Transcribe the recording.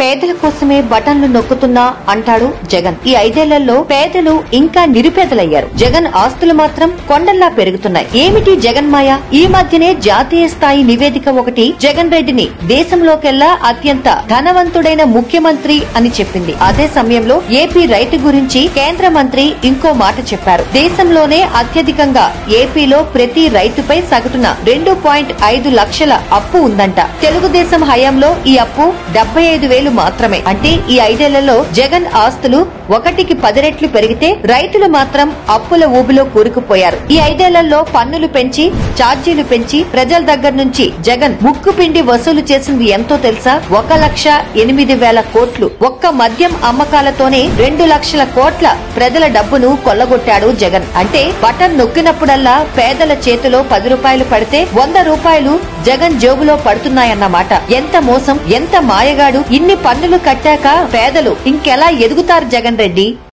పేదల కోసమే బటన్లు నొక్కుతున్నా అంటాడు జగన్. ఈ 5 ఏళ్లలో పేదలు ఇంకా నిరుపేదలయ్యారు. జగన్ ఆస్తులు మాత్రం కొండల్లా పెరుగుతున్నాయి. ఏమిటి జగన్ మాయ? ఈ మధ్యనే జాతీయ స్థాయి నివేదిక ఒకటి జగన్ రెడ్డిని దేశంలోకెల్లా అత్యంత ధనవంతుడైన ముఖ్యమంత్రి అని చెప్పింది. అదే సమయంలో ఏపీ రైతు గురించి కేంద్ర మంత్రి ఇంకో మాట చెప్పారు. దేశంలోనే అత్యధికంగా ఏపీలో ప్రతి రైతుపై సగటున 2.5 లక్షల అప్పు ఉందంట. తెలుగుదేశం హయాంలో ఈ అప్పు 75,000 మాత్రమే. అంటే ఈ 5 ఏళ్లలో జగన్ ఆస్తులు 1కి 10 రెట్లు పెరిగితే రైతులు మాత్రం అప్పుల ఊబిలో కూరుకుపోయారు. ఈ 5 ఏళ్లలో పన్నులు పెంచి ఛార్జీలు పెంచి ప్రజల దగ్గర నుంచి జగన్ ముక్కు పిండి వసూలు చేసింది ఎంతో తెలుసా? 1,08,000 కోట్లు. ఒక్క మద్యం అమ్మకాలతోనే 2 లక్షల కోట్ల ప్రజల డబ్బును కొల్లగొట్టాడు జగన్. అంటే బటన్ నొక్కినప్పుడల్లా పేదల చేతిలో 10 రూపాయలు పడితే 100 రూపాయలు జగన్ జోబులో పడుతున్నాయన్నమాట. ఎంత మోసం, ఎంత మాయగాడు! ఇన్ని పన్నులు కట్టాక పేదలు ఇంకెలా ఎదుగుతారు జగన్ రెడ్డి?